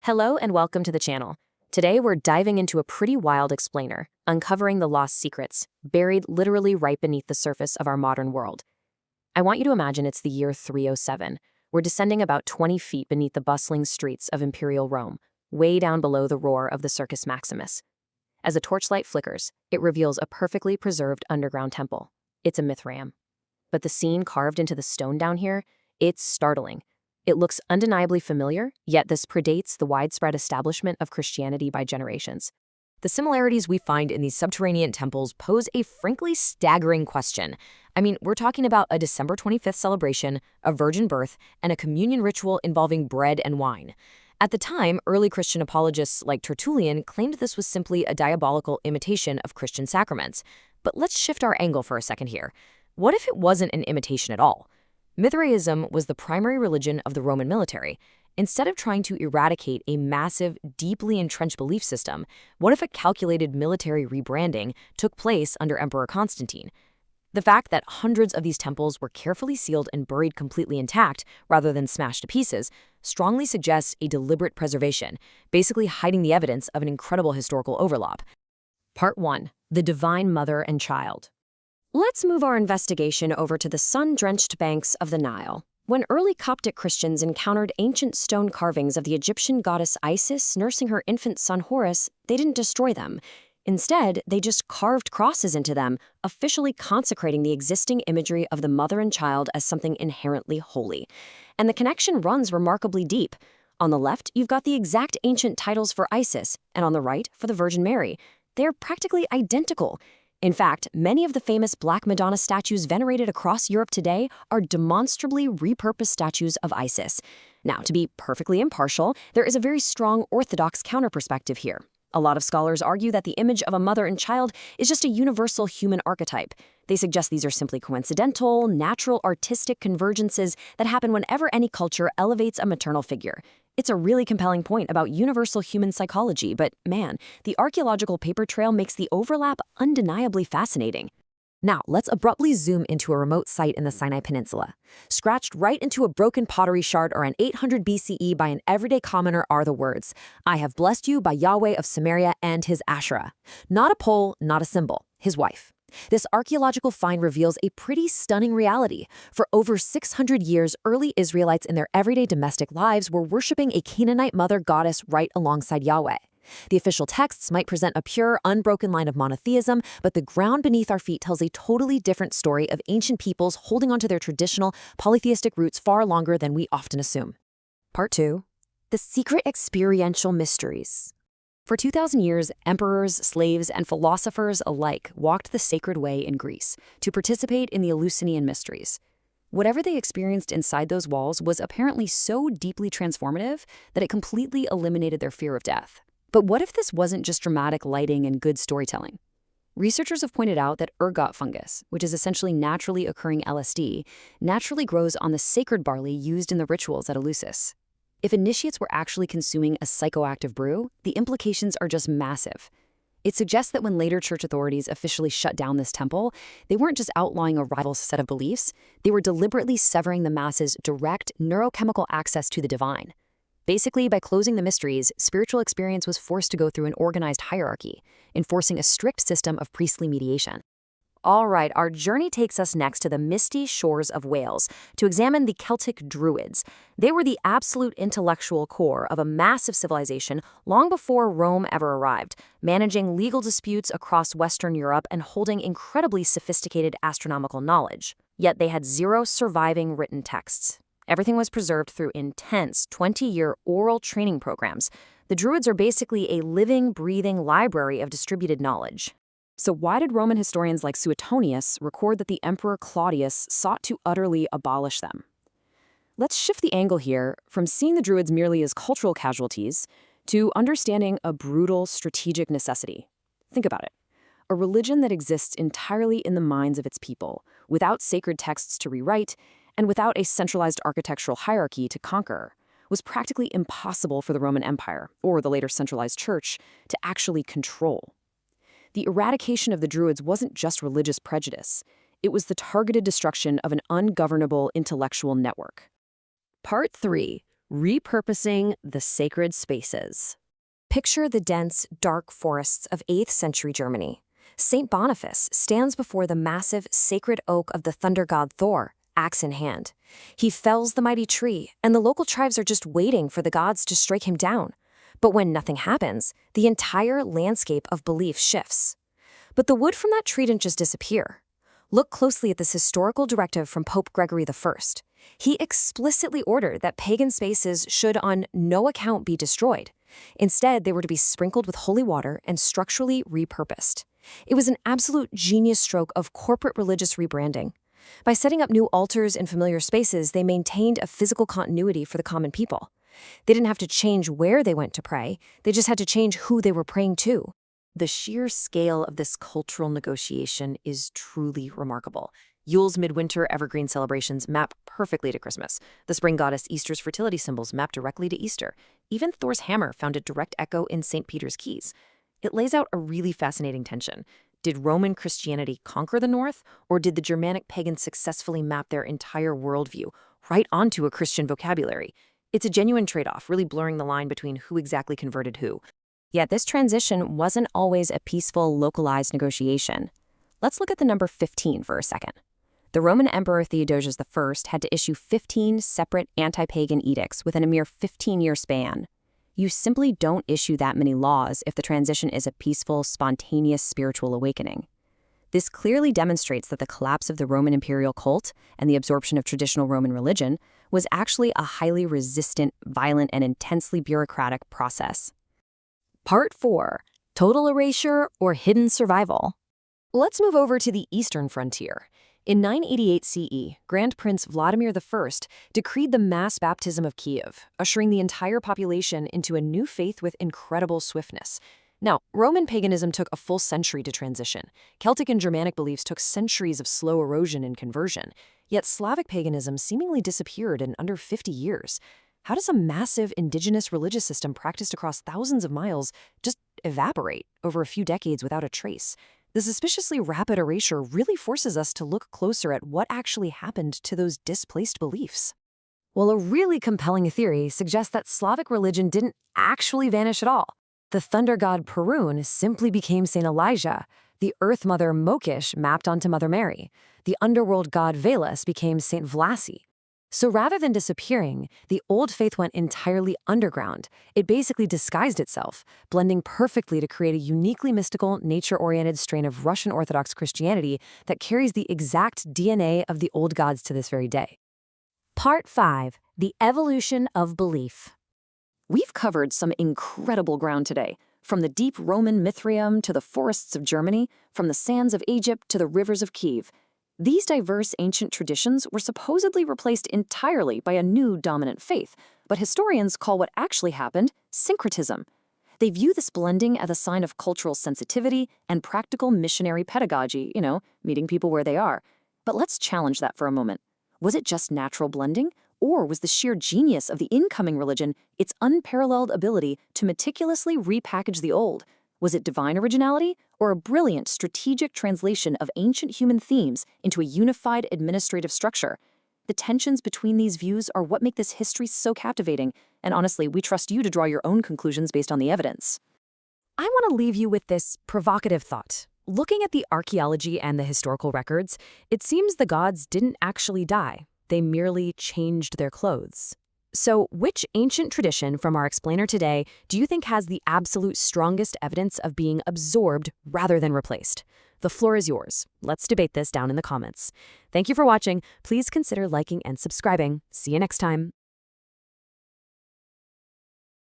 Hello and welcome to the channel. Today we're diving into a pretty wild explainer, uncovering the lost secrets, buried literally right beneath the surface of our modern world. I want you to imagine it's the year 307. We're descending about 20 feet beneath the bustling streets of Imperial Rome, way down below the roar of the Circus Maximus. As a torchlight flickers, it reveals a perfectly preserved underground temple. It's a Mithraism. But the scene carved into the stone down here, it's startling. It looks undeniably familiar, yet this predates the widespread establishment of Christianity by generations. The similarities we find in these subterranean temples pose a frankly staggering question. We're talking about a December 25th celebration, a virgin birth, and a communion ritual involving bread and wine. At the time, early Christian apologists like Tertullian claimed this was simply a diabolical imitation of Christian sacraments. But let's shift our angle for a second here. What if it wasn't an imitation at all? Mithraism was the primary religion of the Roman military. Instead of trying to eradicate a massive, deeply entrenched belief system, what if a calculated military rebranding took place under Emperor Constantine? The fact that hundreds of these temples were carefully sealed and buried completely intact rather than smashed to pieces strongly suggests a deliberate preservation, basically hiding the evidence of an incredible historical overlap. Part 1. The Divine Mother and Child. Let's move our investigation over to the sun-drenched banks of the Nile. When early Coptic Christians encountered ancient stone carvings of the Egyptian goddess Isis nursing her infant son Horus, they didn't destroy them. Instead, they just carved crosses into them, officially consecrating the existing imagery of the mother and child as something inherently holy. And the connection runs remarkably deep. On the left, you've got the exact ancient titles for Isis, and on the right, for the Virgin Mary. They're practically identical. In fact, many of the famous Black Madonna statues venerated across Europe today are demonstrably repurposed statues of Isis. Now, to be perfectly impartial, there is a very strong Orthodox counter-perspective here. A lot of scholars argue that the image of a mother and child is just a universal human archetype. They suggest these are simply coincidental, natural artistic convergences that happen whenever any culture elevates a maternal figure. It's a really compelling point about universal human psychology, but man, the archaeological paper trail makes the overlap undeniably fascinating. Now, let's abruptly zoom into a remote site in the Sinai Peninsula. Scratched right into a broken pottery shard around 800 BCE by an everyday commoner are the words, "I have blessed you by Yahweh of Samaria and his Asherah." Not a pole, not a symbol, his wife. This archaeological find reveals a pretty stunning reality. For over 600 years, early Israelites in their everyday domestic lives were worshiping a Canaanite mother goddess right alongside Yahweh. The official texts might present a pure, unbroken line of monotheism, but the ground beneath our feet tells a totally different story of ancient peoples holding onto their traditional, polytheistic roots far longer than we often assume. Part 2. The Secret Experiential Mysteries. For 2,000 years, emperors, slaves, and philosophers alike walked the sacred way in Greece to participate in the Eleusinian mysteries. Whatever they experienced inside those walls was apparently so deeply transformative that it completely eliminated their fear of death. But what if this wasn't just dramatic lighting and good storytelling? Researchers have pointed out that ergot fungus, which is essentially naturally occurring LSD, naturally grows on the sacred barley used in the rituals at Eleusis. If initiates were actually consuming a psychoactive brew, the implications are just massive. It suggests that when later church authorities officially shut down this temple, they weren't just outlawing a rival set of beliefs, they were deliberately severing the masses' direct neurochemical access to the divine. Basically, by closing the mysteries, spiritual experience was forced to go through an organized hierarchy, enforcing a strict system of priestly mediation. All right, our journey takes us next to the misty shores of Wales to examine the Celtic Druids. They were the absolute intellectual core of a massive civilization long before Rome ever arrived, managing legal disputes across Western Europe and holding incredibly sophisticated astronomical knowledge. Yet they had zero surviving written texts. Everything was preserved through intense 20-year oral training programs. The Druids are basically a living, breathing library of distributed knowledge. So why did Roman historians like Suetonius record that the Emperor Claudius sought to utterly abolish them? Let's shift the angle here from seeing the Druids merely as cultural casualties to understanding a brutal strategic necessity. Think about it. A religion that exists entirely in the minds of its people, without sacred texts to rewrite, and without a centralized architectural hierarchy to conquer, was practically impossible for the Roman Empire, or the later centralized church, to actually control. The eradication of the Druids wasn't just religious prejudice. It was the targeted destruction of an ungovernable intellectual network. Part 3. repurposing the sacred spaces. Picture the dense, dark forests of 8th century Germany. St. Boniface stands before the massive sacred oak of the thunder god Thor, axe in hand. He fells the mighty tree, and the local tribes are just waiting for the gods to strike him down. But when nothing happens, the entire landscape of belief shifts. But the wood from that tree didn't just disappear. Look closely at this historical directive from Pope Gregory I. He explicitly ordered that pagan spaces should on no account be destroyed. Instead, they were to be sprinkled with holy water and structurally repurposed. It was an absolute genius stroke of corporate religious rebranding. By setting up new altars in familiar spaces, they maintained a physical continuity for the common people. They didn't have to change where they went to pray, they just had to change who they were praying to. The sheer scale of this cultural negotiation is truly remarkable. Yule's midwinter evergreen celebrations map perfectly to Christmas. The spring goddess Easter's fertility symbols map directly to Easter. Even Thor's hammer found a direct echo in St. Peter's Keys. It lays out a really fascinating tension. Did Roman Christianity conquer the North, or did the Germanic pagans successfully map their entire worldview right onto a Christian vocabulary? It's a genuine trade-off, really blurring the line between who exactly converted who. Yet this transition wasn't always a peaceful, localized negotiation. Let's look at the number 15 for a second. The Roman Emperor Theodosius I had to issue 15 separate anti-pagan edicts within a mere 15-year span. You simply don't issue that many laws if the transition is a peaceful, spontaneous spiritual awakening. This clearly demonstrates that the collapse of the Roman imperial cult and the absorption of traditional Roman religion was actually a highly resistant, violent, and intensely bureaucratic process. Part 4. Total erasure or hidden survival. Let's move over to the eastern frontier. In 988 CE, Grand Prince Vladimir I decreed the mass baptism of Kiev, ushering the entire population into a new faith with incredible swiftness. Now, Roman paganism took a full century to transition. Celtic and Germanic beliefs took centuries of slow erosion and conversion. Yet Slavic paganism seemingly disappeared in under 50 years. How does a massive indigenous religious system practiced across thousands of miles just evaporate over a few decades without a trace? The suspiciously rapid erasure really forces us to look closer at what actually happened to those displaced beliefs. Well, a really compelling theory suggests that Slavic religion didn't actually vanish at all. The thunder god Perun simply became Saint Elijah. The earth mother Mokish mapped onto Mother Mary. The underworld god Velas became Saint Vlasi. So rather than disappearing, the old faith went entirely underground. It basically disguised itself, blending perfectly to create a uniquely mystical, nature-oriented strain of Russian Orthodox Christianity that carries the exact DNA of the old gods to this very day. Part 5. The evolution of belief. We've covered some incredible ground today, from the deep Roman Mithraism to the forests of Germany, from the sands of Egypt to the rivers of Kiev. These diverse ancient traditions were supposedly replaced entirely by a new dominant faith, but historians call what actually happened syncretism. They view this blending as a sign of cultural sensitivity and practical missionary pedagogy, meeting people where they are. But let's challenge that for a moment. Was it just natural blending? Or was the sheer genius of the incoming religion its unparalleled ability to meticulously repackage the old? Was it divine originality, or a brilliant strategic translation of ancient human themes into a unified administrative structure? The tensions between these views are what make this history so captivating, and honestly, we trust you to draw your own conclusions based on the evidence. I want to leave you with this provocative thought. Looking at the archaeology and the historical records, it seems the gods didn't actually die. They merely changed their clothes. So, which ancient tradition from our explainer today do you think has the absolute strongest evidence of being absorbed rather than replaced? The floor is yours. Let's debate this down in the comments. Thank you for watching. Please consider liking and subscribing. See you next time.